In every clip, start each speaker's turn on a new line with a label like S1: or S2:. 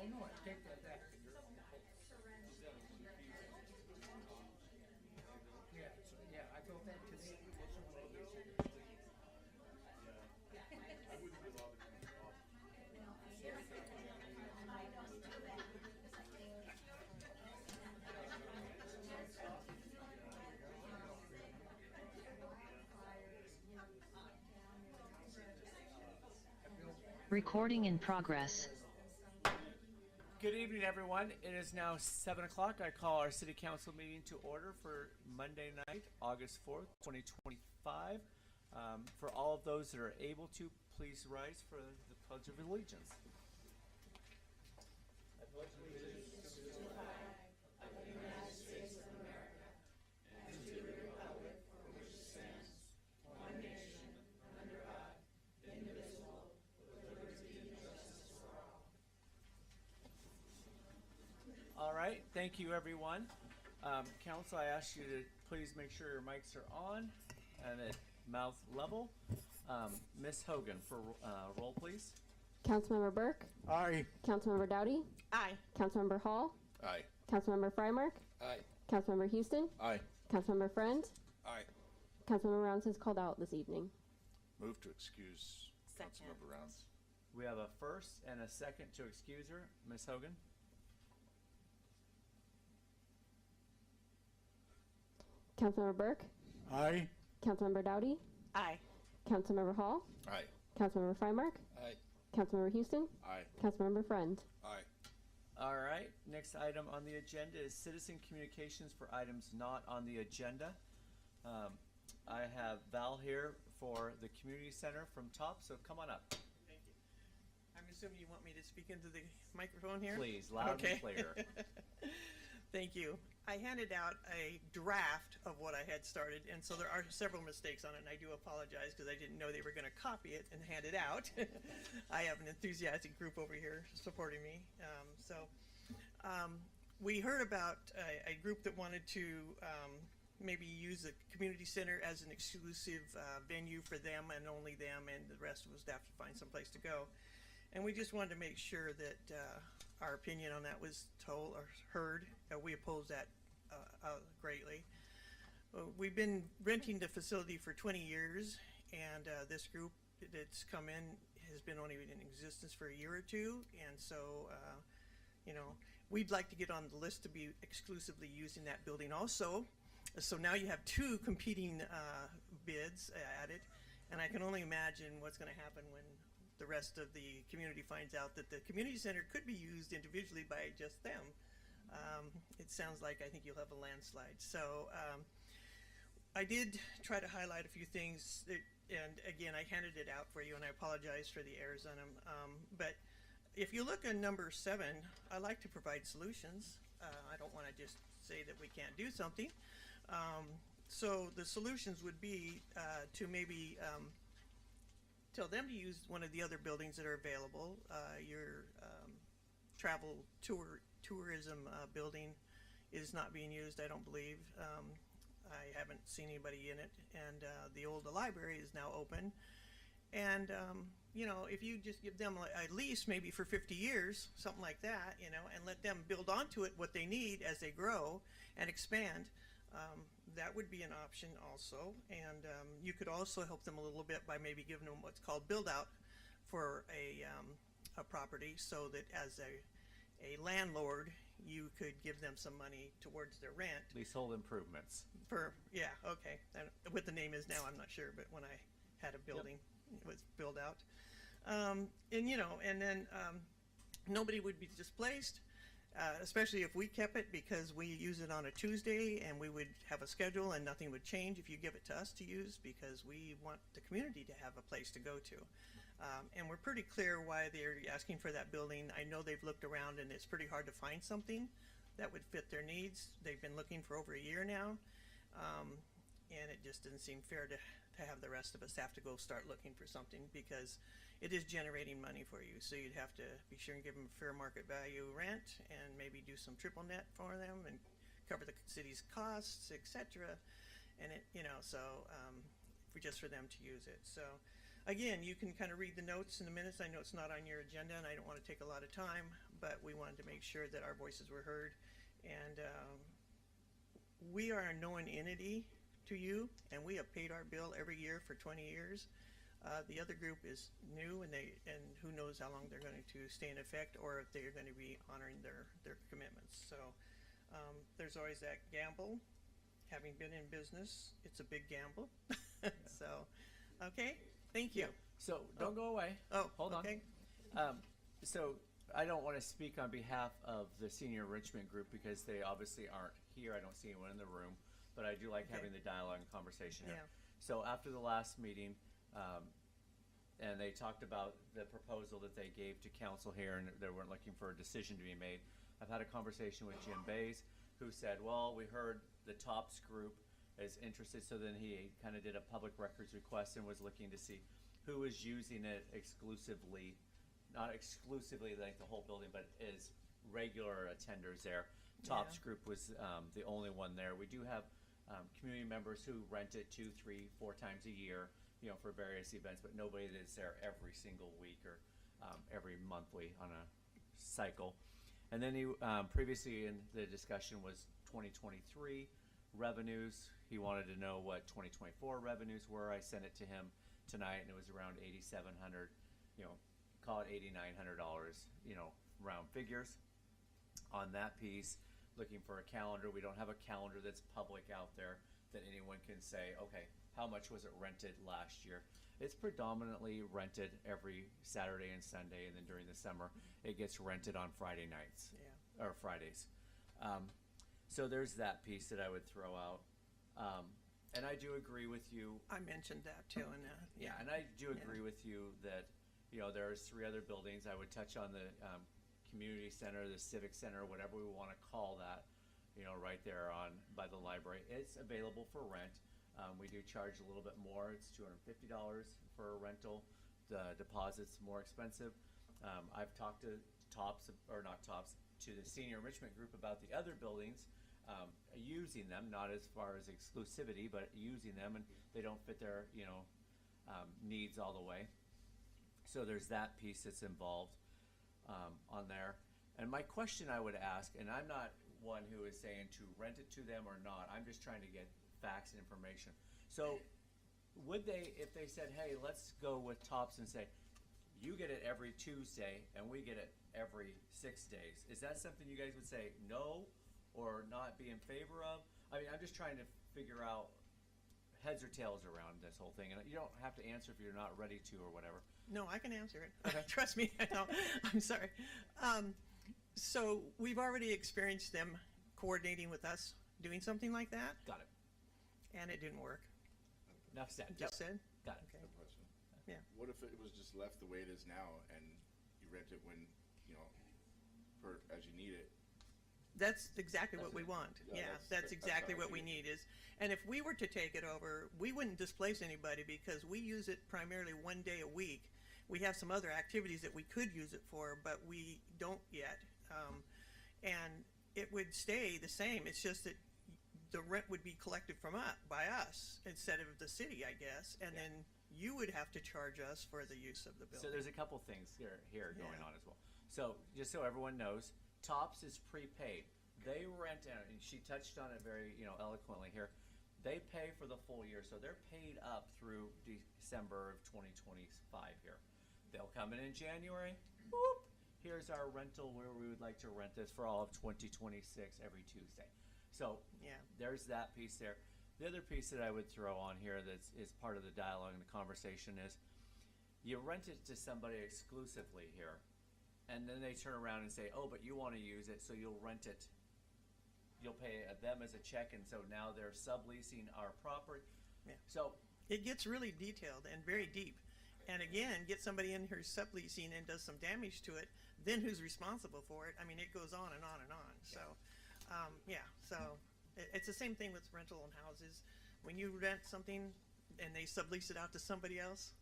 S1: Oh, no, I take that back. Yeah, so, yeah, I built that today.
S2: Recording in progress.
S3: Good evening, everyone. It is now 7 o'clock. I call our City Council meeting to order for Monday night, August 4th, 2025. For all of those that are able to, please rise for the Pledge of Allegiance. I pledge allegiance to the flag of the United States of America and to the republic for which it stands, one nation, under God, indivisible, with liberty and justice for all. All right, thank you, everyone. Council, I ask you to please make sure your mics are on and at mouth level. Ms. Hogan, for roll, please.
S4: Councilmember Burke.
S1: Aye.
S4: Councilmember Dowdy.
S5: Aye.
S4: Councilmember Hall.
S6: Aye.
S4: Councilmember Frymark.
S6: Aye.
S4: Councilmember Houston.
S6: Aye.
S4: Councilmember Friend.
S6: Aye.
S4: Councilmember Rounds is called out this evening.
S6: Move to excuse
S5: Second.
S6: Councilmember Rounds.
S3: We have a first and a second to excuse her. Ms. Hogan?
S4: Councilmember Burke.
S1: Aye.
S4: Councilmember Dowdy.
S5: Aye.
S4: Councilmember Hall.
S6: Aye.
S4: Councilmember Frymark.
S6: Aye.
S4: Councilmember Houston.
S6: Aye.
S4: Councilmember Friend.
S6: Aye.
S3: All right, next item on the agenda is citizen communications for items not on the agenda. I have Val here for the community center from top, so come on up,
S5: Thank you. I'm assuming you want me to speak into the microphone here?
S3: please, loud and clear.
S5: Thank you. I handed out a draft of what I had started, and so there are several mistakes on it, and I do apologize because I didn't know they were going to copy it and hand it out. I have an enthusiastic group over here supporting me. We heard about a group that wanted to maybe use the community center as an exclusive venue for them and only them, and the rest of us have to find some place to go. And we just wanted to make sure that our opinion on that was told or heard. We oppose that greatly. We've been renting the facility for 20 years, and this group that's come in has been only in existence for a year or two, and so we'd like to get on the list to be exclusively using that building also. So now you have two competing bids added, and I can only imagine what's going to happen when the rest of the community finds out that the community center could be used individually by just them. It sounds like I think you'll have a landslide. So I did try to highlight a few things, and again, I handed it out for you, and I apologize for the errors on them. But if you look at number 7, I like to provide solutions. I don't want to just say that we can't do something. So the solutions would be to maybe tell them to use one of the other buildings that are available. Your travel tourism building is not being used, I don't believe. I haven't seen anybody in it, and the old library is now open. And if you just give them a lease maybe for 50 years, something like that, and let them build onto it what they need as they grow and expand, that would be an option also. And you could also help them a little bit by maybe giving them what's called build out for a property, so that as a landlord, you could give them some money towards their rent.
S3: Leasehold improvements.
S5: Okay. And what the name is now, I'm not sure, but when I had a building, it was build out. And then nobody would be displaced, especially if we kept it, because we use it on a Tuesday, and we would have a schedule and nothing would change if you give it to us to use, because we want the community to have a place to go to. And we're pretty clear why they're asking for that building. I know they've looked around, and it's pretty hard to find something that would fit their needs. They've been looking for over a year now, and it just didn't seem fair to have the rest of us have to go start looking for something, because it is generating money for you. So you'd have to be sure and give them fair market value rent, and maybe do some triple net for them and cover the city's costs, etc. And it, for just for them to use it. So again, you can kind of read the notes in the minutes. I know it's not on your agenda, and I don't want to take a lot of time, but we wanted to make sure that our voices were heard. And we are a known entity to you, and we have paid our bill every year for 20 years. The other group is new, and who knows how long they're going to stay in effect, or if they're going to be honoring their commitments. So there's always that gamble. Having been in business, it's a big gamble. So, okay, thank you.
S3: So don't go away.
S5: Oh,
S3: Hold on.
S5: okay.
S3: So I don't want to speak on behalf of the senior enrichment group because they obviously aren't here. I don't see anyone in the room, but I do like
S5: Okay.
S3: having the dialogue and conversation here.
S5: Yeah.
S3: So after the last meeting, and they talked about the proposal that they gave to council here, and they weren't looking for a decision to be made. I've had a conversation with Jim Bays, who said, well, we heard the TOPS group is interested, so then he kind of did a public records request and was looking to see who is using it exclusively, not exclusively like the whole building, but is regular attenders there. TOPS
S5: Yeah.
S3: group was the only one there. We do have community members who rent it 2, 3, 4 times a year, you know, for various events, but nobody that's there every single week or every monthly on a cycle. And then he previously in the discussion was 2023 revenues. He wanted to know what 2024 revenues were. I sent it to him tonight, and it was around $8,700, you know, call it $8,900, you know, round figures on that piece. Looking for a calendar. We don't have a calendar that's public out there that anyone can say, okay, how much was it rented last year? It's predominantly rented every Saturday and Sunday, and then during the summer, it gets rented on Friday nights.
S5: Yeah.
S3: Or Fridays. So there's that piece that I would throw out. And I do agree with you.
S5: I mentioned that too, and
S3: Yeah, and I do agree with you that, you know, there's 3 other buildings. I would touch on the community center, the civic center, whatever we want to call that, you know, right there on by the library. It's available for rent. We do charge a little bit more. It's $250 for a rental. The deposit's more expensive. I've talked to TOPS, or not TOPS, to the senior enrichment group about the other buildings, using them, not as far as exclusivity, but using them, and they don't fit their, you know, needs all the way. So there's that piece that's involved on there. And my question I would ask, and I'm not one who is saying to rent it to them or not, I'm just trying to get facts and information. So would they, if they said, hey, let's go with TOPS and say, you get it every Tuesday and we get it every 6 days, is that something you guys would say no or not be in favor of? I mean, I'm just trying to figure out heads or tails around this whole thing, and you don't have to answer if you're not ready to or whatever.
S5: No, I can answer it. Trust me. I know. I'm sorry. So we've already experienced them coordinating with us doing something like that,
S3: Got it.
S5: and it didn't work.
S3: Enough said.
S5: Just said.
S3: Got it.
S5: Okay.
S6: Question.
S5: Yeah.
S6: What if it was just left the way it is now and you rent it when, you know, as you need it?
S5: That's exactly what
S6: That's
S5: we
S6: it.
S5: want.
S6: Yeah,
S5: Yeah,
S6: that's
S5: that's exactly
S6: how I
S5: what we
S6: figured.
S5: need is, and if we were to take it over, we wouldn't displace anybody because we use it primarily 1 day a week. We have some other activities that we could use it for, but we don't yet. And it would stay the same. It's just that the rent would be collected from by us instead of the city, I guess. And then you would have to charge us for the use of the
S3: So
S5: building.
S3: there's a couple things here going
S5: Yeah.
S3: on as well. So just so everyone knows, TOPS is prepaid. They rent out, and she touched on it very, you know, eloquently here. They pay for the full year, so they're paid up through December of 2025 here. They'll come in January. Whoop, here's our rental where we would like to rent this for all of 2026 every Tuesday. So
S5: Yeah.
S3: there's that piece there. The other piece that I would throw on here is part of the dialogue and the conversation is you rent it to somebody exclusively here, and then they turn around and say, oh, but you want to use it, so you'll rent it. You'll pay them as a check, and so now they're subleasing our property.
S5: Yeah.
S3: So
S5: It gets really detailed and very deep. And again, get somebody in who's subleasing and does some damage to it, then who's responsible for it? I mean, it goes on and on and on. So, so it's the same thing with rental and houses. When you rent something and they sublease it out to somebody else,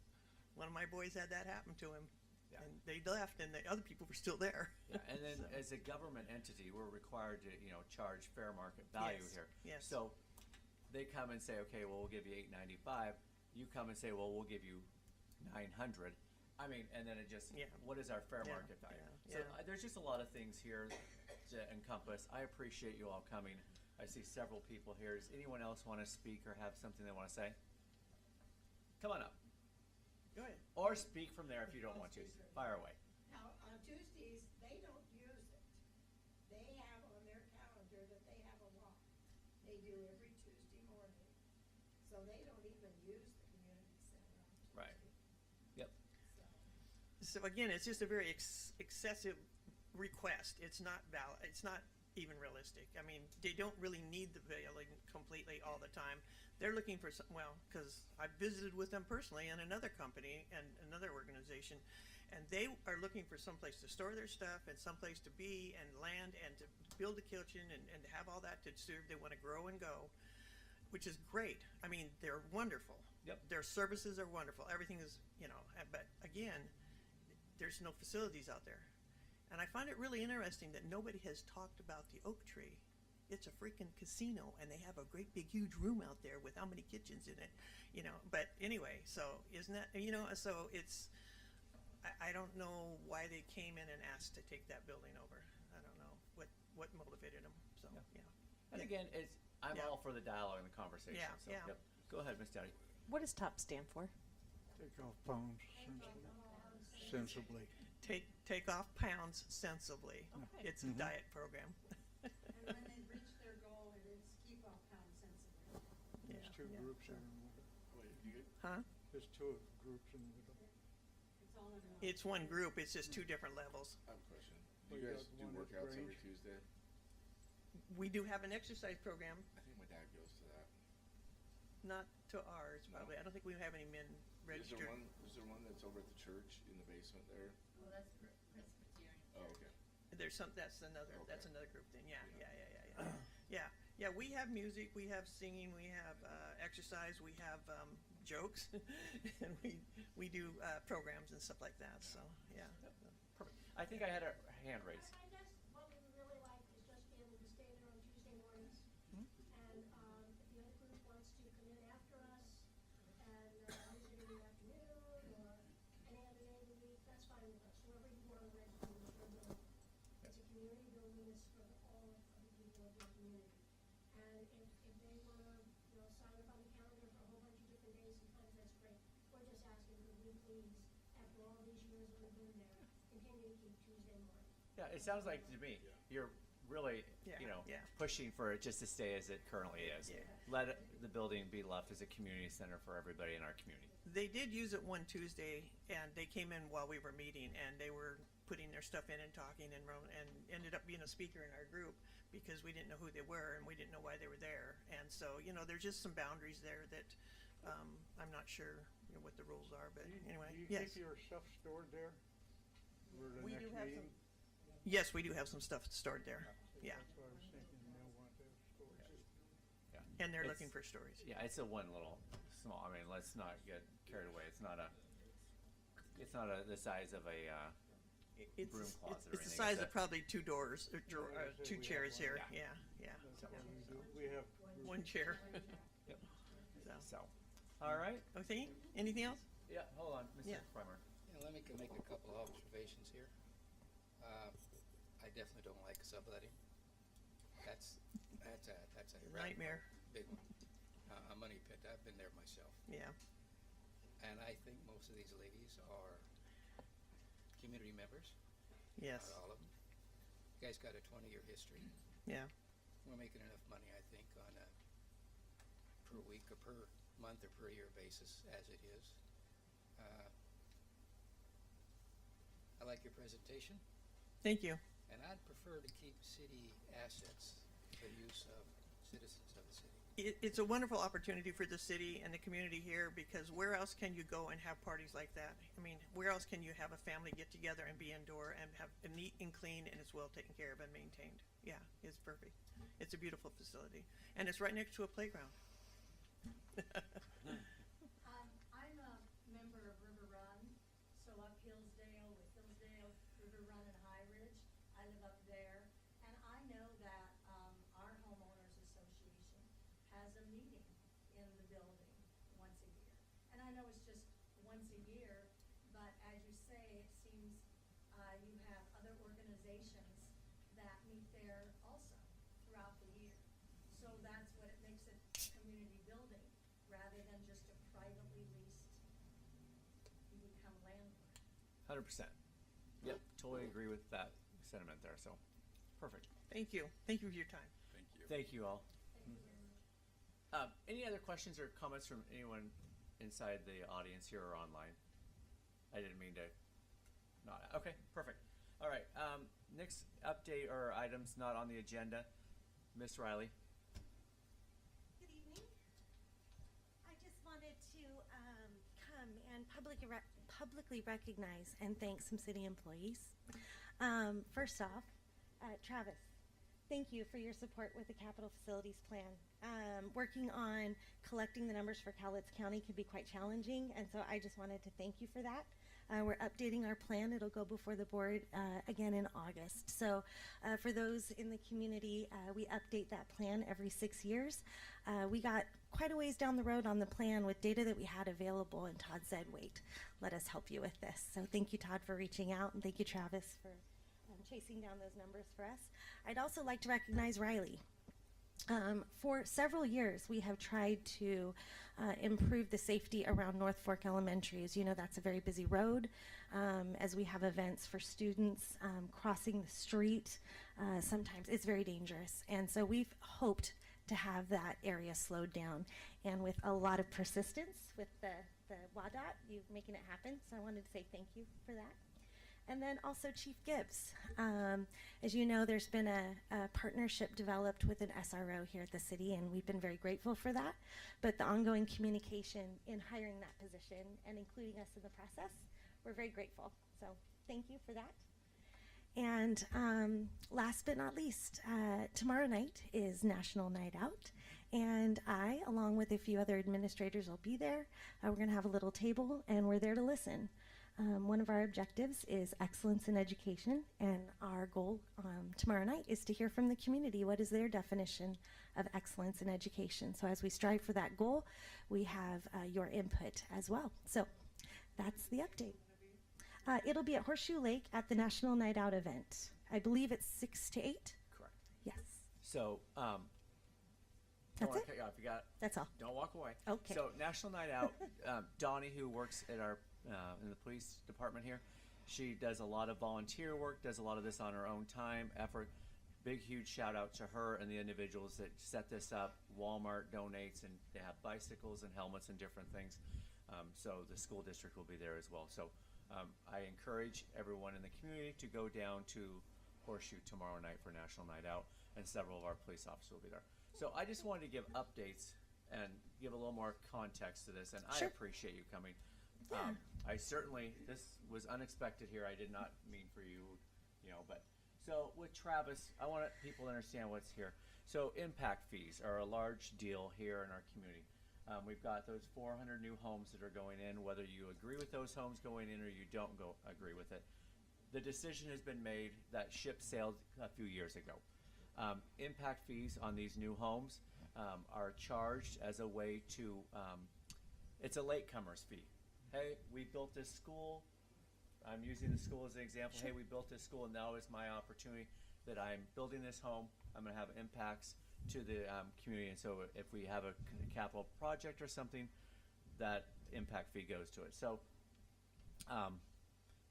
S5: one of my boys had that happen to him.
S3: Yeah.
S5: And they left and the other people were still there.
S3: yeah, and then
S5: So,
S3: as a government entity, we're required to, you know, charge fair market value
S5: Yes,
S3: here.
S5: yes.
S3: So they come and say, okay, well, we'll give you $8.95. You come and say, well, we'll give you 900. I mean, and then it just,
S5: Yeah.
S3: what is our fair
S5: Yeah,
S3: market value?
S5: yeah,
S3: So
S5: yeah.
S3: there's just a lot of things here to encompass. I appreciate you all coming. I see several people here. Does anyone else want to speak or have something they want to say? Come on up.
S5: Go ahead.
S3: Or speak from there if you don't want to. Fire away.
S2: Now, on Tuesdays, they don't use it. They have on their calendar that they have a walk. They do every Tuesday morning. So they don't even use the community center on Tuesday.
S3: Right. Yep.
S5: So
S2: So,
S5: again, it's just a very excessive request. It's not valid. It's not even realistic. I mean, they don't really need the building completely all the time. They're looking for some, well, because I visited with them personally and another company and another organization, and they are looking for someplace to store their stuff and someplace to be and land and to build a kitchen and to have all that to serve. They want to grow and go, which is great. I mean, they're wonderful.
S3: Yep.
S5: Their services are wonderful. Everything is, but again, there's no facilities out there. And I find it really interesting that nobody has talked about the Oak Tree. It's a freaking casino, and they have a great big huge room out there with how many kitchens in it, But anyway, so isn't that, so it's, I don't know why they came in and asked to take that building over. I don't know what motivated them, so,
S3: Yeah.
S5: yeah.
S3: And again, I'm
S5: Yeah.
S3: all for the dialogue and the conversation.
S5: Yeah,
S3: So,
S5: yeah.
S3: yep. Go ahead, Ms. Dowdy.
S7: What does TOP stand for?
S1: Take off pounds sensibly.
S5: Take off pounds sensibly.
S7: Okay.
S5: It's a diet program.
S2: and when they reach their goal, it is keep off pound sensibly.
S1: There's
S5: Yeah,
S1: two
S5: yeah,
S1: groups
S5: so-
S1: in the middle.
S6: Wait, you good?
S5: Huh?
S1: There's two groups in the middle.
S2: It's all in one.
S5: It's one group, it's just two different levels.
S6: I have a question.
S1: Well,
S6: Do you
S1: you
S6: guys
S1: got
S6: do
S1: one at
S6: workouts every
S1: Grange.
S6: Tuesday?
S5: We do have an exercise program,
S6: I think my dad goes to that.
S5: not to ours,
S6: No.
S5: probably. I don't think we have any men registered.
S6: Is there one that's over at the church in the basement there?
S8: Well, that's Presbyterian.
S6: Oh, okay.
S5: There's that's another
S6: Okay.
S5: group then, yeah.
S6: Yeah.
S5: Yeah, we have music, we have singing, we have, exercise, we have, jokes, and we do, programs and stuff like that, so, yeah.
S3: Perfect. I think I had a hand raised.
S9: I guess what we would really like is just be able to stay there on Tuesday mornings.
S5: Hmm?
S9: And, if the other group wants to come in after us and, visit in the afternoon or any other day of the week, that's fine with us. Whoever you want to register with your building. It's a community building, it's for all of the people of the community. And if they want to, sign up on the calendar for a whole bunch of different days and times, that's great. We're just asking, could we please, after all these years that we've been there, continue to keep Tuesday morning?
S3: Yeah, it sounds like to me, you're really,
S5: Yeah, yeah.
S3: pushing for it just to stay as it currently is.
S5: Yeah.
S3: The building be left as a community center for everybody in our community.
S5: They did use it one Tuesday, and they came in while we were meeting, and they were putting their stuff in and talking and ended up being a speaker in our group because we didn't know who they were and we didn't know why they were there. And so, there's just some boundaries there that I'm not sure what the rules are, but anyway,
S1: Do you
S5: yes.
S1: keep your stuff stored there? For the
S5: We
S1: next
S5: do have some,
S1: meeting?
S5: yes, we do have some stuff stored there, yeah,
S1: That's what I was thinking, they'll want to have storage.
S3: Yeah.
S5: and they're
S3: It's-
S5: looking for stories.
S3: Yeah, it's a one little small, let's not get carried away. It's not the size of a,
S5: It's,
S3: Broom closet or
S5: it's the
S3: anything,
S5: size
S3: it's
S5: of
S3: a-
S5: probably two doors, or
S1: Yeah, like I said,
S5: two
S1: we have
S5: chairs
S1: one.
S5: here,
S3: Yeah.
S5: yeah.
S1: That's what we do. We have groups.
S5: One chair,
S3: yep.
S5: so,
S3: So, all right.
S5: okay, anything else?
S3: Yeah, hold on, Mr.
S5: Yeah.
S3: Primer.
S10: Yeah, let me make a couple of observations here. I definitely don't like subletting. That's a
S5: Nightmare.
S10: big one. A money pit. I've been there myself,
S5: Yeah,
S10: and I think most of these ladies are community members.
S5: yes,
S10: Not all of them. You guys got a 20-year history.
S5: yeah,
S10: We're making enough money, I think, on a per week or per month or per year basis as it is. I like your presentation.
S5: thank you.
S10: And I'd prefer to keep city assets for use of citizens of the city.
S5: It's a wonderful opportunity for the city and the community here because where else can you go and have parties like that? I mean, where else can you have a family get together and be indoor and have it neat and clean and it's well taken care of and maintained? Yeah, it's perfect. It's a beautiful facility and it's right next to a playground.
S9: I'm a member of River Run, so up Hillsdale with Hillsdale, River Run and High Ridge. I live up there, and I know that, our homeowners association has a meeting in the building once a year. And I know it's just once a year, organizations that meet there also throughout the year. So that's what it makes it a community building, rather than just a privately leased, you become landlord.
S3: 100%. Yep, totally agree with that sentiment there. So, perfect.
S5: Thank you. Thank you for your time.
S6: Thank you.
S3: Thank you all.
S9: Thank you very much.
S3: Any other questions or comments from anyone inside the audience here or online? I didn't mean to not. Okay, perfect. All right. Next update or items not on the agenda. Miss Riley.
S7: Good evening. I just wanted to come and publicly recognize and thank some city employees. First off, Travis, thank you for your support with the capital facilities plan. Working on collecting the numbers for Cowlitz County can be quite challenging, and so I just wanted to thank you for that. We're updating our plan. It'll go before the board again in August. So for those in the community, we update that plan every 6 years. We got quite a ways down the road on the plan with data that we had available, and Todd said, wait, let us help you with this. So thank you, Todd, for reaching out, and thank you, Travis, for chasing down those numbers for us. I'd also like to recognize Riley. For several years, we have tried to improve the safety around North Fork Elementary. As you know, that's a very busy road. As we have events for students crossing the street, sometimes it's very dangerous. And so we've hoped to have that area slowed down. And with a lot of persistence with the WADOT, you're making it happen. So I wanted to say thank you for that. And then also Chief Gibbs. As you know, there's been a partnership developed with an SRO here at the city, and we've been very grateful for that. But the ongoing communication in hiring that position and including us in the process, we're very grateful. So thank you for that. And last but not least, tomorrow night is National Night Out. And I, along with a few other administrators, will be there. We're going to have a little table, and we're there to listen. One of our objectives is excellence in education, and our goal tomorrow night is to hear from the community what is their definition of excellence in education. So as we strive for that goal, we have your input as well. So that's the update. It'll be at Horseshoe Lake at the National Night Out event. I believe it's 6 to 8.
S3: Correct.
S7: Yes,
S3: So, don't
S7: That's
S3: wanna
S7: it?
S3: cut you off. You got.
S7: that's all.
S3: Don't walk away.
S7: Okay.
S3: So National Night Out, Donnie, who works at our in the police department here, she does a lot of volunteer work, does a lot of this on her own time, effort. Big, huge shout out to her and the individuals that set this up. Walmart donates, and they have bicycles and helmets and different things. So the school district will be there as well. So I encourage everyone in the community to go down to Horseshoe tomorrow night for National Night Out, and several of our police officers will be there. So I just wanted to give updates and give a little more context to this, and I
S7: Sure.
S3: appreciate you coming.
S7: Yeah.
S3: I certainly, this was unexpected here. I did not mean for you, but so with Travis, I want people to understand what's here. So impact fees are a large deal here in our community. We've got those 400 new homes that are going in, whether you agree with those homes going in or you don't agree with it. The decision has been made that ship sailed a few years ago. Impact fees on these new homes are charged as a way to, it's a latecomer's fee. Hey, we built this school. I'm using the school as an example. Hey, we built this school, and now is my opportunity that I'm building this home. I'm going to have impacts to the community. And so if we have a capital project or something, that impact fee goes to it. So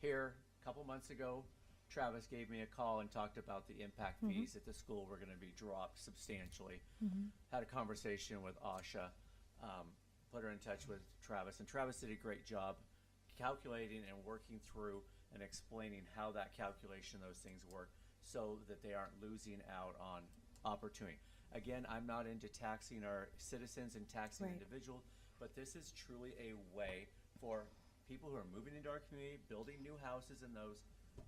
S3: here, a couple months ago, Travis gave me a call and talked about the impact fees at the school were going to be dropped substantially. Had a conversation with Asha, put her in touch with Travis, and Travis did a great job calculating and working through and explaining how that calculation, those things work, so that they aren't losing out on opportunity. Again, I'm not into taxing our citizens and taxing
S7: Right.
S3: individuals, but this is truly a way for people who are moving into our community, building new houses and those,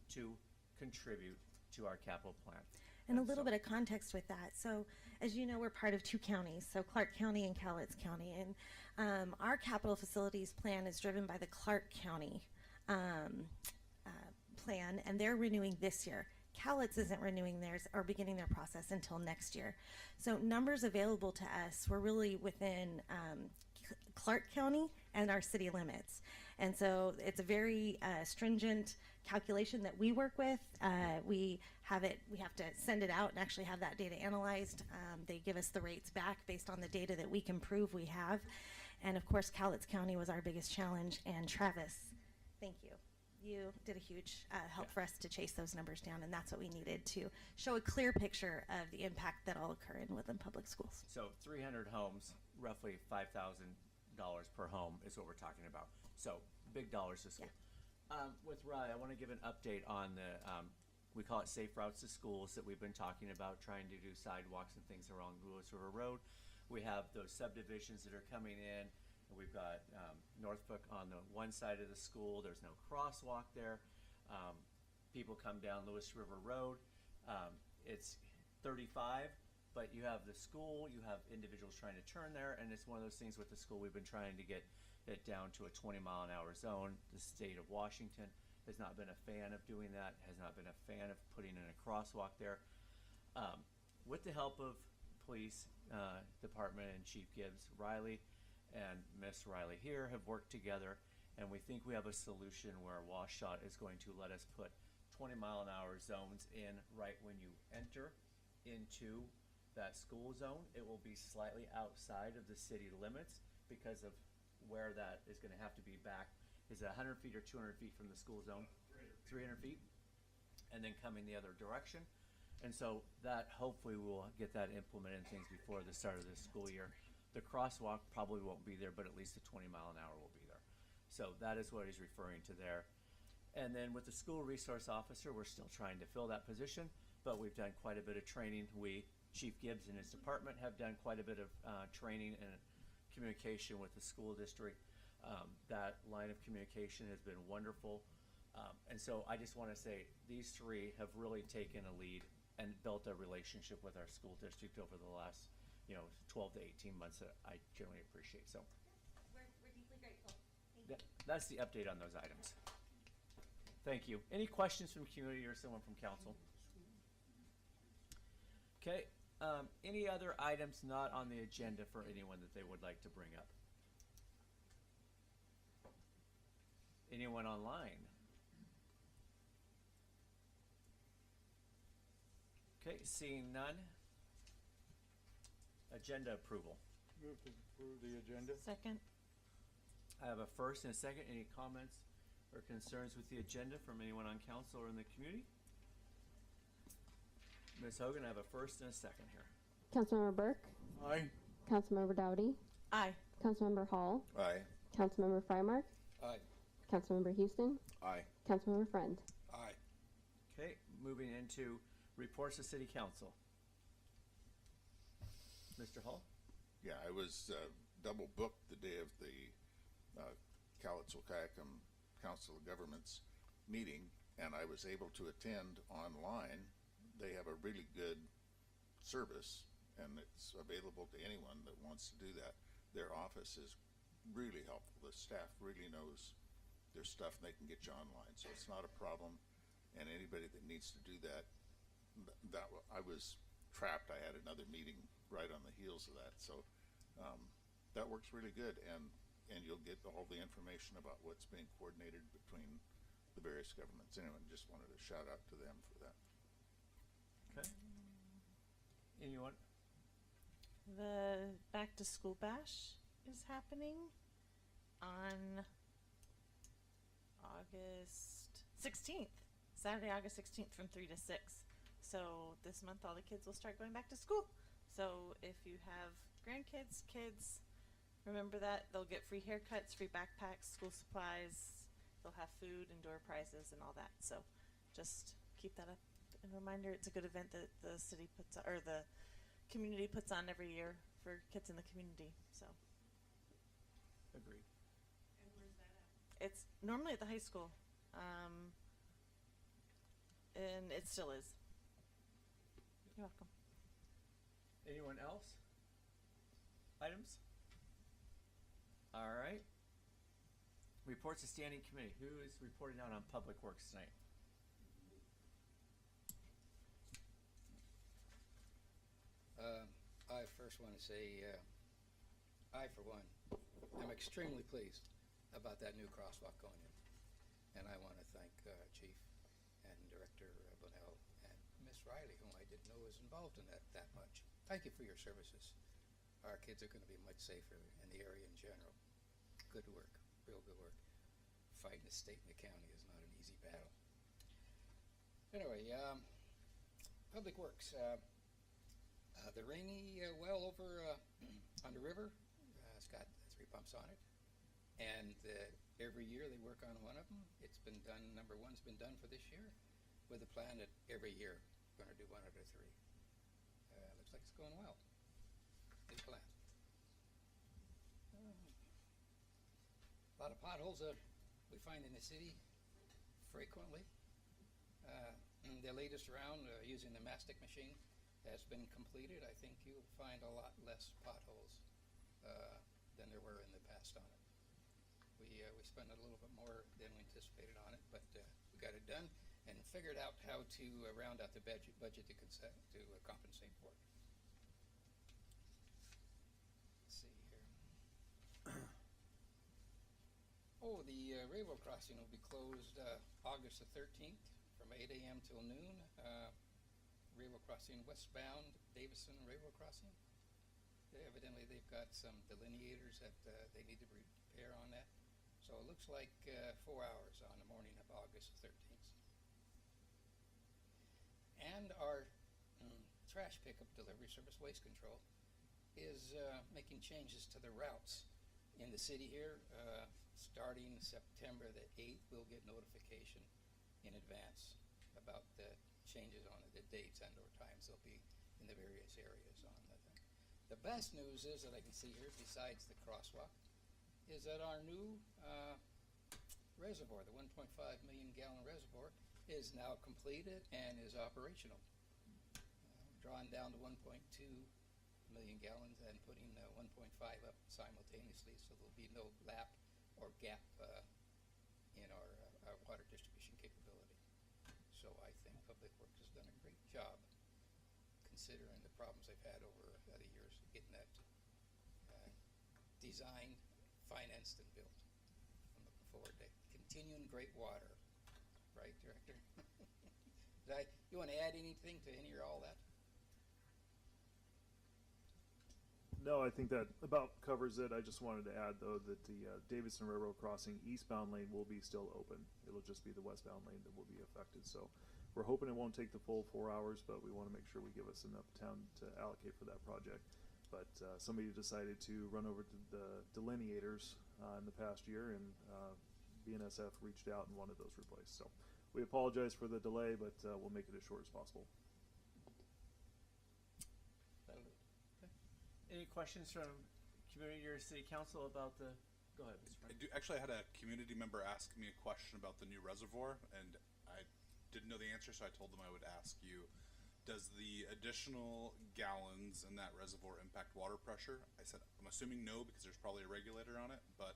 S3: to contribute to our capital plan.
S7: And a little bit of context with that. So, as you know, we're part of two counties, so Clark County and Cowlitz County. And our capital facilities plan is driven by the Clark County plan, and they're renewing this year. Cowlitz isn't renewing theirs or beginning their process until next year. So numbers available to us were really within Clark County and our city limits. And so it's a very stringent calculation that we work with. We have to send it out and actually have that data analyzed. They give us the rates back based on the data that we can prove we have. And of course, Cowlitz County was our biggest challenge. And Travis, thank you. You did a huge help for us to chase those numbers down, and that's what we needed to show a clear picture of the impact that will occur in Woodland Public Schools.
S3: So 300 homes, roughly $5,000 per home is what we're talking about. So big dollars to school. With Riley, I want to give an update on the, we call it Safe Routes to Schools that we've been talking about, trying to do sidewalks and things along Lewis River Road. We have those subdivisions that are coming in. We've got Northbrook on the one side of the school. There's no crosswalk there. People come down Lewis River Road. It's 35, but you have the school, you have individuals trying to turn there, and it's one of those things with the school we've been trying to get it down to a 20-mile-an-hour zone. The state of Washington has not been a fan of doing that, has not been a fan of putting in a crosswalk there. With the help of police department and Chief Gibbs, Riley and Miss Riley here have worked together, and we think we have a solution where Washshot is going to let us put 20-mile-an-hour zones in right when you enter into that school zone. It will be slightly outside of the city limits because of where that is going to have to be back. Is it 100 feet or 200 feet from the school zone? 300 feet. And then coming the other direction. And so that hopefully we'll get that implemented things before the start of the school year. The crosswalk probably won't be there, but at least the 20-mile-an-hour will be there. So that is what he's referring to there. And then with the school resource officer, we're still trying to fill that position, but we've done quite a bit of training. Chief Gibbs and his department have done quite a bit of training and communication with the school district. That line of communication has been wonderful. And so I just want to say these three have really taken a lead and built a relationship with our school district over the last 12 to 18 months that I generally appreciate. So
S7: We're deeply grateful. Thank you.
S3: that's the update on those items. Thank you. Any questions from community or someone from council? Okay. Any other items not on the agenda for anyone that they would like to bring up? Anyone online? Okay, seeing none. Agenda approval.
S1: Move to approve the agenda.
S5: Second.
S3: I have a first and a second. Any comments or concerns with the agenda from anyone on council or in the community? Ms. Hogan, I have a first and a second here.
S4: Councilmember Burke,
S1: Aye.
S4: Councilmember Dowdy,
S5: Aye.
S4: Councilmember Hall,
S6: Aye.
S4: Councilmember Frymark,
S10: Aye.
S4: Councilmember Houston,
S6: Aye.
S4: Councilmember Friend.
S10: Aye.
S3: Okay, moving into reports to City Council. Mr. Hall?
S6: Yeah, I was double booked the day of the Cowlitz-Wahkiakum Council of Governments meeting, and I was able to attend online. They have a really good service, and it's available to anyone that wants to do that. Their office is really helpful. The staff really knows their stuff, and they can get you online, so it's not a problem. And anybody that needs to do that, I was trapped. I had another meeting right on the heels of that, so that works really good, and you'll get all the information about what's being coordinated between the various governments. Anyway, just wanted to shout out to them for that.
S3: Okay. Anyone?
S5: The Back to School Bash is happening on August 16th, Saturday, August 16th from 3 to 6. So this month all the kids will start going back to school. So if you have grandkids, kids, remember that they'll get free haircuts, free backpacks, school supplies. They'll have food and door prizes and all that. So just keep that up. A reminder, it's a good event that the city puts or the community puts on every year for kids in the community. So
S3: Agreed.
S8: And where's that at?
S5: it's normally at the high school, and it still is. You're welcome.
S3: Anyone else? Items? All right. Reports to standing committee. Who is reporting out on Public Works tonight?
S10: I first want to say, I, for one, am extremely pleased about that new crosswalk going in. And I want to thank Chief and Director Bonnell and Miss Riley, whom I didn't know was involved in that much. Thank you for your services. Our kids are going to be much safer in the area in general. Good work, real good work. Fighting the state and the county is not an easy battle. Anyway, Public Works. The Rainy well over on the river, it's got 3 pumps on it. And every year they work on one of them. It's been done, number one's been done for this year, with a plan that every year we're going to do 1 out of 3. Looks like it's going well. Good plan. A lot of potholes we find in the city frequently. The latest round using the mastic machine has been completed. I think you'll find a lot less potholes than there were in the past on it. We spent a little bit more than we anticipated on it, but we got it done and figured out how to round out the budget to compensate for it. Let's see here. Oh, the railroad crossing will be closed August the 13th from 8 a.m. till noon. Railroad crossing westbound, Davison Railroad crossing. Evidently they've got some delineators that they need to repair on that. So it looks like 4 hours on the morning of August 13th. And our trash pickup delivery service, Waste Control, is making changes to the routes in the city here. Starting September the 8th, we'll get notification in advance about the changes on the dates and or times they'll be in the various areas on the thing. The best news is that I can see here, besides the crosswalk, is that our new reservoir, the 1.5 million gallon reservoir, is now completed and is operational. Drawn down to 1.2 million gallons and putting 1.5 up simultaneously, so there'll be no lap or gap in our water distribution capability. So I think Public Works has done a great job considering the problems they've had over the years getting that designed, financed, and built. I'm looking forward to continuing great water. Right, Director? You want to add anything to any or all that?
S11: No, I think that about covers it. I just wanted to add, though, that the Davison Railroad Crossing eastbound lane will be still open. It'll just be the westbound lane that will be affected. So we're hoping it won't take the full 4 hours, but we want to make sure we give us enough time to allocate for that project. But somebody decided to run over to the delineators in the past year, and BNSF reached out and wanted those replaced. So we apologize for the delay, but we'll make it as short as possible.
S10: That'll do it.
S3: Any questions from community or city council about the? Go ahead, Mr. Frank.
S12: Actually, I had a community member ask me a question about the new reservoir, and I didn't know the answer, so I told them I would ask you. Does the additional gallons in that reservoir impact water pressure? I said, I'm assuming no, because there's probably a regulator on it, but.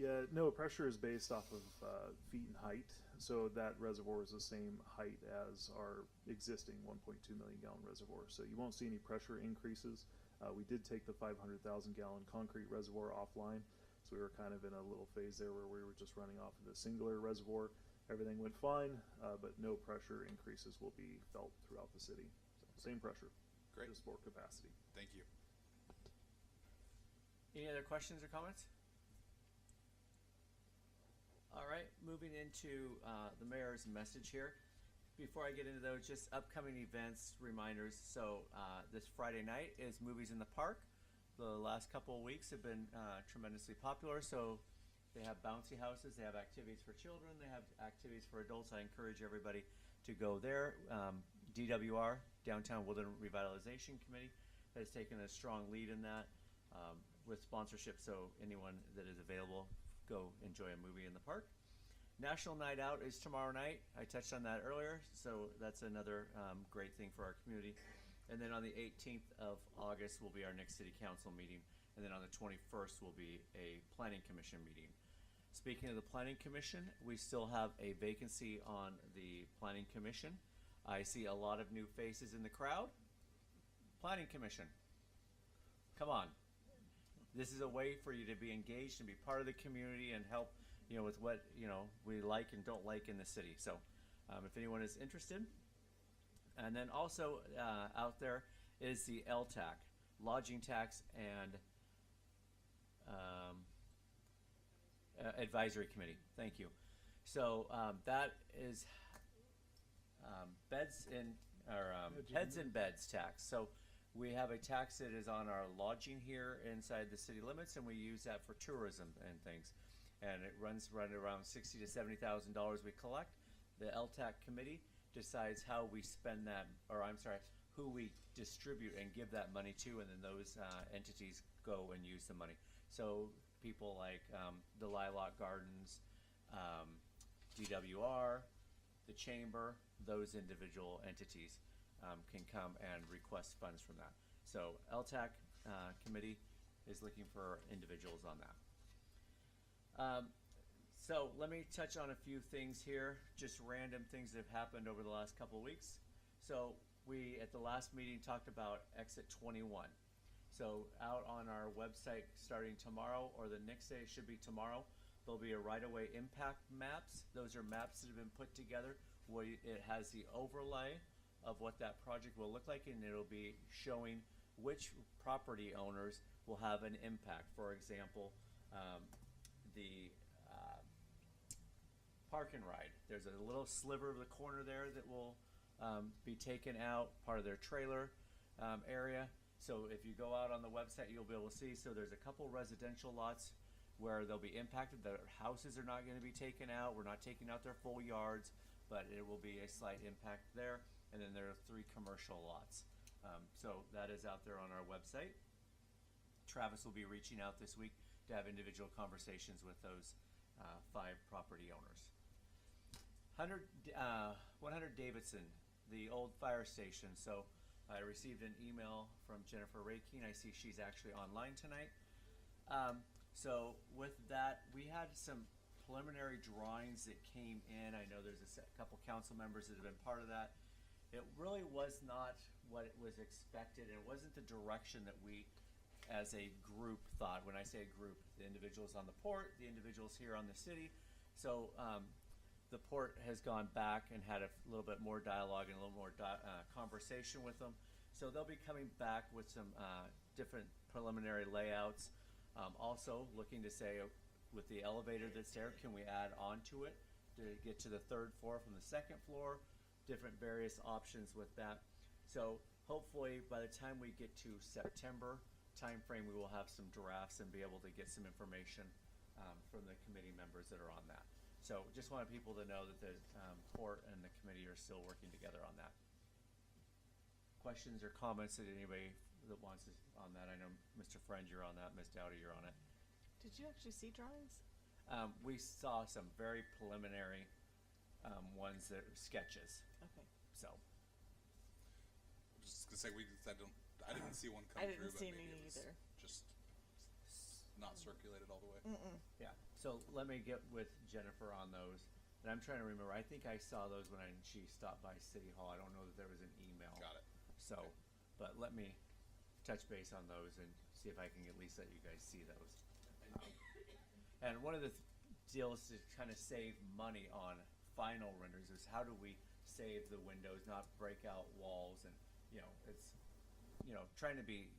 S11: Yeah, no, pressure is based off of feet and height. So that reservoir is the same height as our existing 1.2 million gallon reservoir. So you won't see any pressure increases. We did take the 500,000 gallon concrete reservoir offline. So we were kind of in a little phase there where we were just running off of the singular reservoir. Everything went fine, but no pressure increases will be felt throughout the city. So same pressure,
S12: Great.
S11: just more capacity.
S12: Thank you.
S3: Any other questions or comments? All right, moving into the mayor's message here. Before I get into those, just upcoming events, reminders. So this Friday night is Movies in the Park. The last couple of weeks have been tremendously popular. So they have bouncy houses, they have activities for children, they have activities for adults. I encourage everybody to go there. DWR, Downtown Woodland Revitalization Committee, has taken a strong lead in that with sponsorship. So anyone that is available, go enjoy a movie in the park. National Night Out is tomorrow night. I touched on that earlier, so that's another great thing for our community. And then on the 18th of August will be our next City Council meeting, and then on the 21st will be a Planning Commission meeting. Speaking of the Planning Commission, we still have a vacancy on the Planning Commission. I see a lot of new faces in the crowd. Planning Commission, come on. this is a way for you to be engaged and be part of the community and help, with what, we like and don't like in the city. So if anyone is interested. And then also out there is the LTAC, Lodging Tax and Advisory Committee. Thank you. So that is heads and beds tax. So we have a tax that is on our lodging here inside the city limits, and we use that for tourism and things. And it runs right around $60,000 to $70,000 we collect. The LTAC committee decides how we spend that, who we distribute and give that money to, and then those entities go and use the money. So people like the Lilac Gardens, DWR, the Chamber, those individual entities can come and request funds from that. So LTAC committee is looking for individuals on that. So let me touch on a few things here, just random things that have happened over the last couple of weeks. So we, at the last meeting, talked about Exit 21. So out on our website starting tomorrow, or the next day, it should be tomorrow, there'll be a right-of-way impact maps. Those are maps that have been put together where it has the overlay of what that project will look like, and it'll be showing which property owners will have an impact. For example, the Park and Ride. There's a little sliver of the corner there that will be taken out, part of their trailer area. So if you go out on the website, you'll be able to see. So there's a couple residential lots where they'll be impacted. Their houses are not going to be taken out. We're not taking out their full yards, but it will be a slight impact there. And then there are 3 commercial lots. So that is out there on our website. Travis will be reaching out this week to have individual conversations with those 5 property owners. 100 Davidson, the old fire station. So I received an email from Jennifer Rakeen. I see she's actually online tonight. So with that, we had some preliminary drawings that came in. I know there's a couple council members that have been part of that. It really was not what it was expected, and it wasn't the direction that we as a group thought. When I say group, the individuals on the port, the individuals here on the city. So the port has gone back and had a little bit more dialogue and a little more conversation with them. So they'll be coming back with some different preliminary layouts. Also looking to say, with the elevator that's there, can we add on to it to get to the 3rd floor from the 2nd floor? Different various options with that. So hopefully by the time we get to September timeframe, we will have some drafts and be able to get some information from the committee members that are on that. So just wanted people to know that the port and the committee are still working together on that. Questions or comments that anybody that wants to on that? I know Mr. Friend, you're on that. Ms. Dowdy, you're on it.
S8: Did you actually see drawings?
S3: We saw some very preliminary ones that are sketches.
S8: Okay.
S3: So.
S12: Just gonna say I didn't see one come
S8: I
S12: through.
S8: didn't see
S12: but
S8: any
S12: maybe it was
S8: either.
S12: Just not circulated all the way.
S3: Yeah. So let me get with Jennifer on those. And I'm trying to remember. I think I saw those when she stopped by City Hall. I don't know that there was an email.
S12: Got it.
S3: So, but let me touch base on those and see if I can at least let you guys see those. And one of the deals to kind of save money on final renders is how do we save the windows, not break out walls, and it's trying to be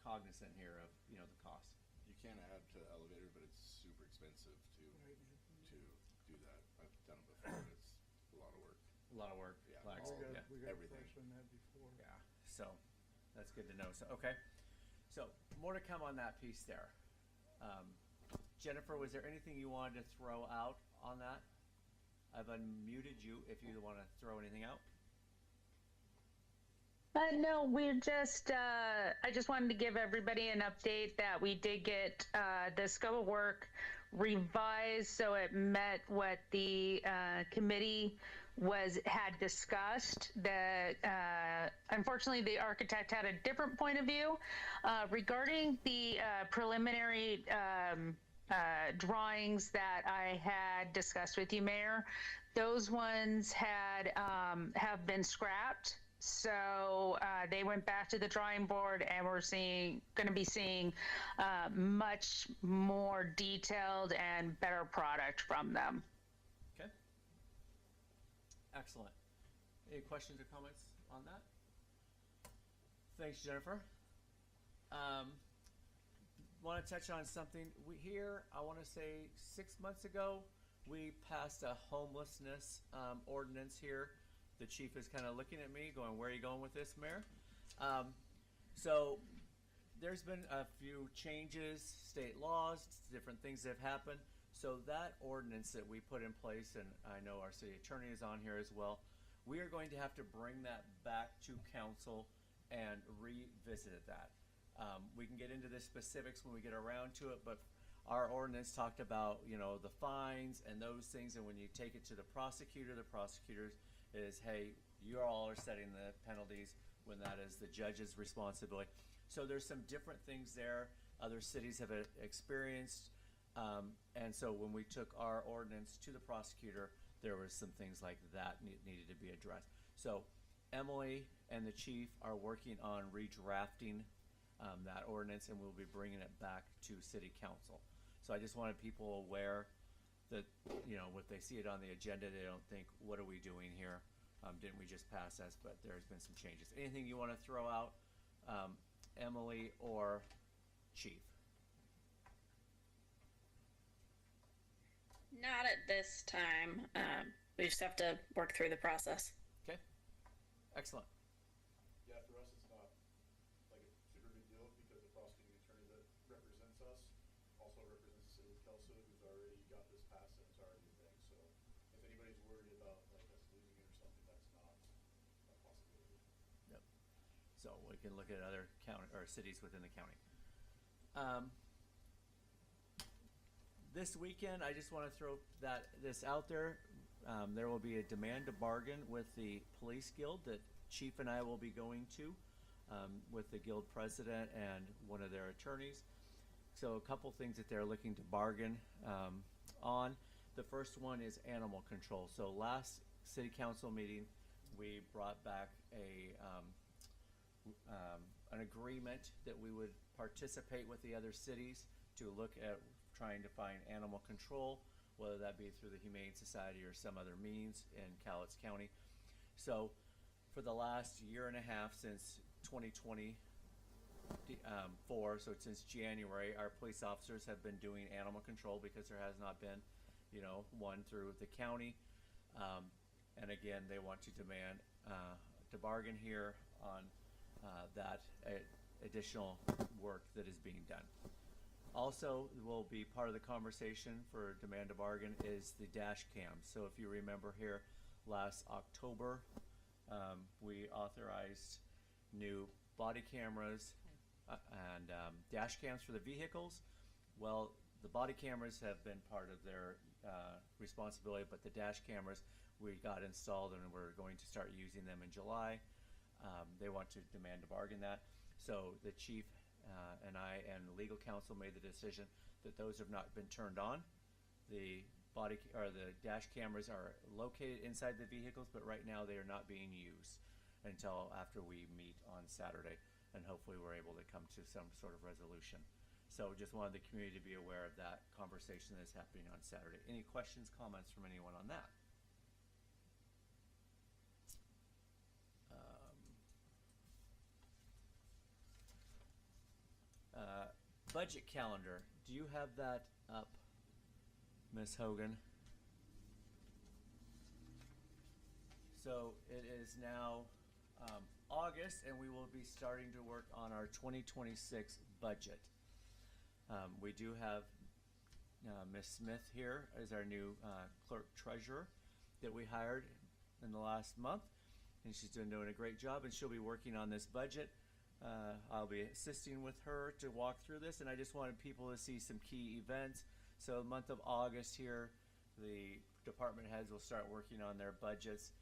S3: cognizant here of the cost.
S13: You can add to the elevator, but it's super expensive to do that. I've done it before. It's a lot of work.
S3: A lot of work.
S13: Yeah,
S3: Like,
S1: We got a
S13: everything.
S1: price on that before.
S3: Yeah, so that's good to know. So, okay. So more to come on that piece there. Jennifer, was there anything you wanted to throw out on that? I've unmuted you if you want to throw anything out.
S14: No, I just wanted to give everybody an update that we did get the scope of work revised so it met what the committee had discussed. That unfortunately the architect had a different point of view regarding the preliminary drawings that I had discussed with you, Mayor. Those ones have been scrapped. So they went back to the drawing board, and we're going to be seeing much more detailed and better product from them.
S3: Okay. Excellent. Any questions or comments on that? Thanks, Jennifer. Want to touch on something I want to say 6 months ago, we passed a homelessness ordinance here. The chief is kind of looking at me going, where are you going with this, Mayor? So there's been a few changes, state laws, different things that have happened. So that ordinance that we put in place, and I know our city attorney is on here as well, we are going to have to bring that back to council and revisit that. We can get into the specifics when we get around to it, but our ordinance talked about, the fines and those things, and when you take it to the prosecutor is, hey, you all are setting the penalties when that is the judge's responsibility. So there's some different things there other cities have experienced, and so when we took our ordinance to the prosecutor, there was some things like that needed to be addressed. So Emily and the chief are working on redrafting that ordinance, and we'll be bringing it back to city council. So I just wanted people aware that, if they see it on the agenda, they don't think, what are we doing here? Didn't we just pass this? But there's been some changes. Anything you want to throw out, Emily or chief?
S15: Not at this time. We just have to work through the process.
S3: Okay. Excellent.
S13: Yeah, for us, it's not like a super big deal because the prosecuting attorney that represents us also represents the city of Kelso, who's already got this passed and it's already a thing. So if anybody's worried about like us losing it or something, that's not a possibility.
S3: Yep. So we can look at other county or cities within the county. This weekend, I just want to throw this out there. There will be a demand to bargain with the police guild that Chief and I will be going to with the guild president and one of their attorneys. So a couple things that they're looking to bargain on. The first one is animal control. So last city council meeting, we brought back an agreement that we would participate with the other cities to look at trying to find animal control, whether that be through the Humane Society or some other means in Cowlitz County. So for the last year and a half, since 2024, so since January, our police officers have been doing animal control because there has not been, one through the county. And again, they want to demand to bargain here on that additional work that is being done. Also, will be part of the conversation for demand to bargain is the dash cams. So if you remember here, last October, we authorized new body cameras and dash cams for the vehicles. Well, the body cameras have been part of their responsibility, but the dash cameras we got installed and we're going to start using them in July. They want to demand to bargain that. So the chief and I and legal counsel made the decision that those have not been turned on. The dash cameras are located inside the vehicles, but right now they are not being used until after we meet on Saturday, and hopefully we're able to come to some sort of resolution. So just wanted the community to be aware of that conversation that's happening on Saturday. Any questions, comments from anyone on that? Budget calendar. Do you have that up, Ms. Hogan? So it is now August, and we will be starting to work on our 2026 budget. We do have Ms. Smith here as our new clerk treasurer that we hired in the last month, and she's been doing a great job, and she'll be working on this budget. I'll be assisting with her to walk through this, and I just wanted people to see some key events. So the month of August here, the department heads will start working on their budgets.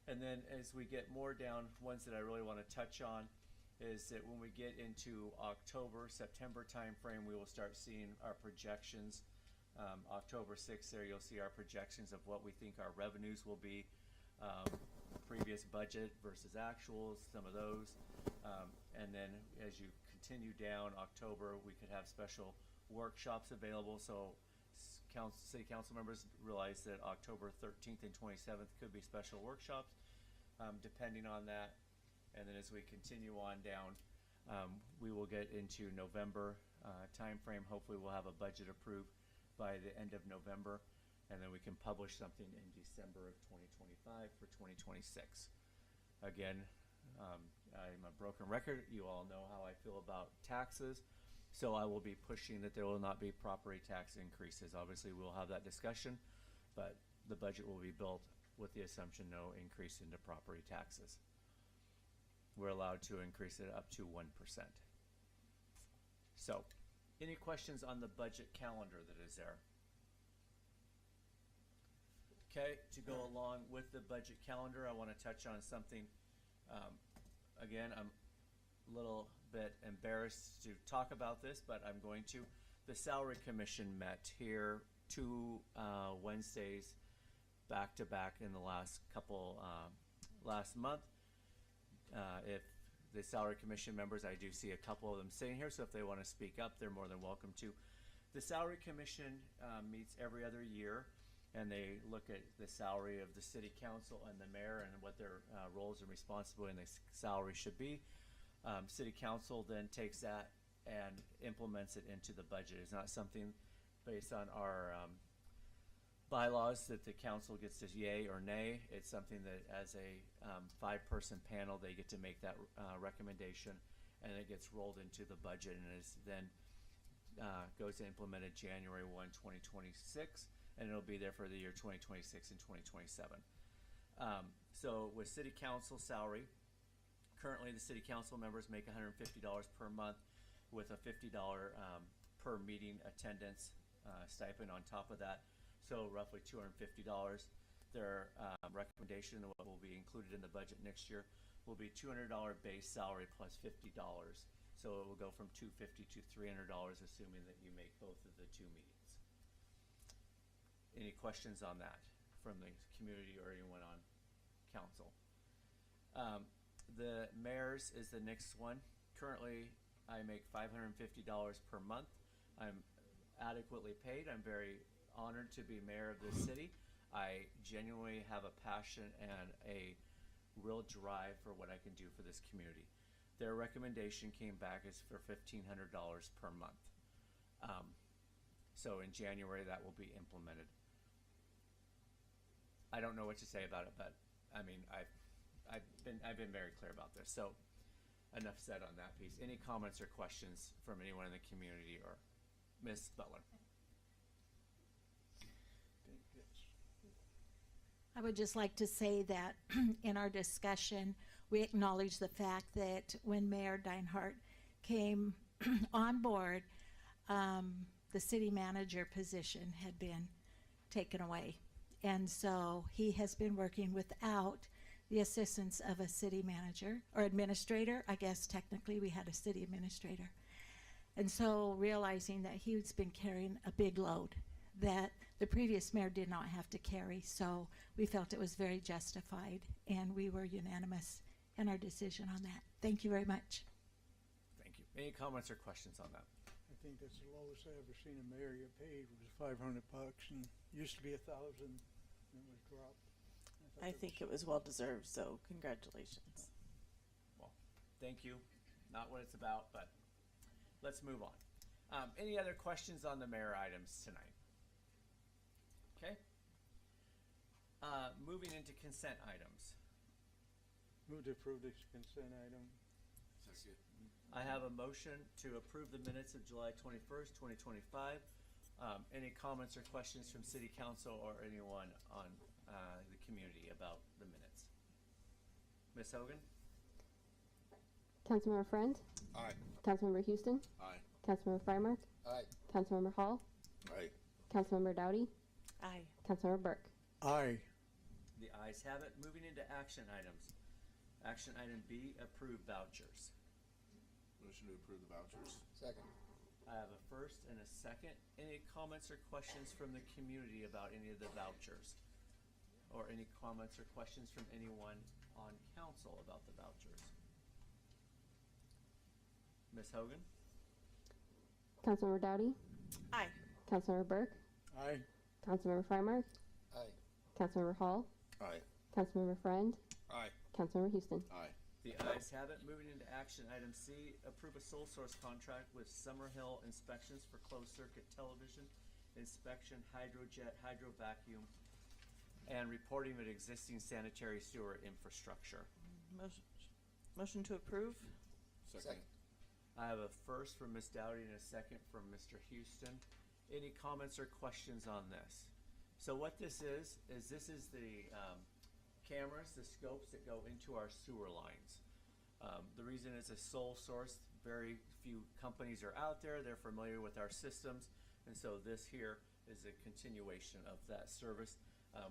S3: And then as we get more down, ones that I really want to touch on is that when we get into October, September timeframe, we will start seeing our projections. October 6th there, you'll see our projections of what we think our revenues will be previous budget versus actuals, some of those. And then as you continue down October, we could have special workshops available. So city council members realize that October 13th and 27th could be special workshops, depending on that. And then as we continue on down, we will get into November timeframe. Hopefully we'll have a budget approved by the end of November, and then we can publish something in December of 2025 for 2026. Again, I'm a broken record. You all know how I feel about taxes. So I will be pushing that there will not be property tax increases. Obviously, we'll have that discussion, but the budget will be built with the assumption no increase into property taxes. We're allowed to increase it up to 1%. So, any questions on the budget calendar that is there? Okay, to go along with the budget calendar, I want to touch on something. Again, I'm a little bit embarrassed to talk about this, but I'm going to. The Salary Commission met here 2 Wednesdays back to back in the last month. If the Salary Commission members, I do see a couple of them sitting here, so if they want to speak up, they're more than welcome to. The Salary Commission meets every other year, and they look at the salary of the city council and the mayor and what their roles and responsibility and the salary should be. City council then takes that and implements it into the budget. It's not something based on our bylaws that the council gets to yay or nay. It's something that as a 5-person panel, they get to make that recommendation, and it gets rolled into the budget and is then goes implemented January 1, 2026, and it'll be there for the year 2026 and 2027. So with city council salary, currently the city council members make $150 per month with a $50 per meeting attendance stipend on top of that. So roughly $250. Their recommendation of what will be included in the budget next year will be $200 base salary plus $50. So it will go from $250 to $300, assuming that you make both of the 2 meetings. Any questions on that from the community or anyone on council? The mayor's is the next one. Currently, I make $550 per month. I'm adequately paid. I'm very honored to be mayor of this city. I genuinely have a passion and a real drive for what I can do for this community. Their recommendation came back as for $1,500 per month. So in January that will be implemented. I don't know what to say about it, but I mean I've been very clear about this. So enough said on that piece. Any comments or questions from anyone in the community or Ms. Butler?
S16: I would just like to say that in our discussion, we acknowledge the fact that when Mayor Deinhardt came on board, the city manager position had been taken away. And so he has been working without the assistance of a city manager or administrator. I guess technically we had a city administrator. And so realizing that he's been carrying a big load that the previous mayor did not have to carry, so we felt it was very justified, and we were unanimous in our decision on that. Thank you very much.
S3: Thank you. Any comments or questions on that?
S1: I think that's the lowest I ever seen a mayor get paid was $500, and used to be 1,000, and it was dropped.
S8: I think it was well deserved, so congratulations.
S3: Well, thank you. Not what it's about, but let's move on. Any other questions on the mayor items tonight? Okay. Moving into consent items.
S1: Move to approve this consent item.
S3: I have a motion to approve the minutes of July 21st, 2025. Any comments or questions from City Council or anyone on the community about the minutes? Ms. Hogan?
S4: Councilmember Friend?
S6: Aye.
S4: Councilmember Houston?
S6: Aye.
S4: Councilmember Frymark?
S10: Aye.
S4: Councilmember Hall?
S6: Aye.
S4: Councilmember Dowdy?
S8: Aye.
S4: Councilmember Burke?
S1: Aye.
S3: The ayes have it. Moving into action items. Action item B, approve vouchers.
S6: Motion to approve the vouchers.
S10: Second.
S3: I have a first and a second. Any comments or questions from the community about any of the vouchers? or any comments or questions from anyone on council about the vouchers? Ms. Hogan?
S4: Councilmember Dowdy,
S5: Aye.
S4: Councilmember Burke,
S1: Aye.
S4: Councilmember Freimark,
S10: Aye.
S4: Councilmember Hall,
S6: Aye.
S4: Councilmember Friend,
S12: Aye.
S4: Councilmember Houston.
S6: Aye.
S3: The ayes have it. Moving into action, item C, approve a sole source contract with Summerhill Inspections for closed circuit television inspection, hydrojet, hydro vacuum, and reporting of existing sanitary sewer infrastructure.
S5: Motion to approve?
S10: Second.
S3: I have a first from Ms. Dowdy and a second from Mr. Houston. Any comments or questions on this? So what this is the cameras, the scopes that go into our sewer lines. The reason it's a sole source, very few companies are out there, they're familiar with our systems, and so this here is a continuation of that service.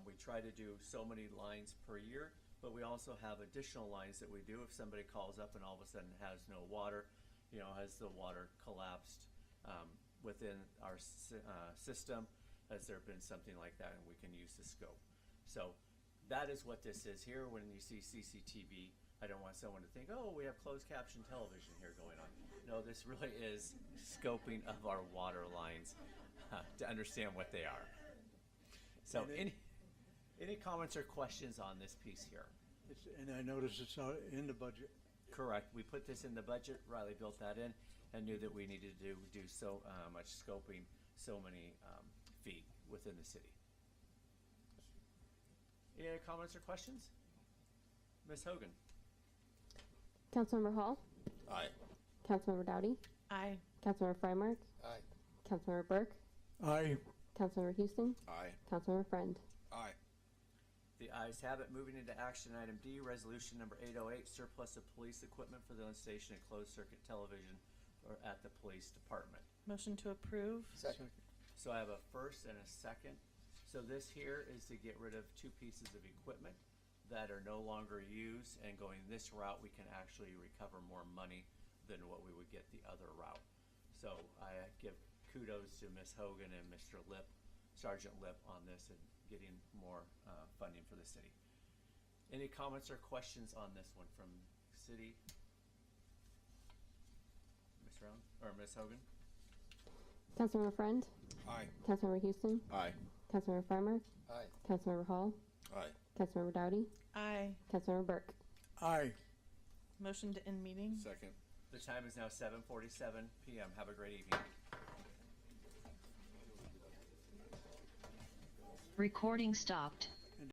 S3: We try to do so many lines per year, but we also have additional lines that we do if somebody calls up and all of a sudden has no water, has the water collapsed within our system, has there been something like that, and we can use the scope. So that is what this is here. When you see CCTV, I don't want someone to think, oh, we have closed caption television here going on. No, this really is scoping of our water lines to understand what they are. So any comments or questions on this piece here?
S1: And I noticed it's out in the budget.
S3: Correct. We put this in the budget. Riley built that in and knew that we needed to do so much scoping, so many feet within the city. Any other comments or questions? Ms. Hogan?
S4: Councilmember Hall,
S6: Aye.
S4: Councilmember Dowdy,
S5: Aye.
S4: Councilmember Freimark,
S10: Aye.
S4: Councilmember Burke,
S1: Aye.
S4: Councilmember Houston,
S6: Aye.
S4: Councilmember Friend.
S12: Aye.
S3: The ayes have it. Moving into action item D, resolution number 808, surplus of police equipment for the installation of closed circuit television at the police department.
S5: Motion to approve?
S10: Second.
S3: So I have a first and a second. So this here is to get rid of two pieces of equipment that are no longer used, and going this route, we can actually recover more money than what we would get the other route. So I give kudos to Ms. Hogan and Mr. Lip, Sergeant Lip, on this and getting more funding for the city. Any comments or questions on this one from city? Ms. Round or Ms. Hogan?
S4: Councilmember Friend,
S12: Aye.
S4: Councilmember Houston,
S6: Aye.
S4: Councilmember Freimark,
S10: Aye.
S4: Councilmember Hall,
S6: Aye.
S4: Councilmember Dowdy,
S5: Aye.
S4: Councilmember Burke.
S1: Aye.
S5: Motion to end meeting?
S12: Second.
S3: The time is now 7:47 p.m. Have a great evening.
S17: Recording stopped.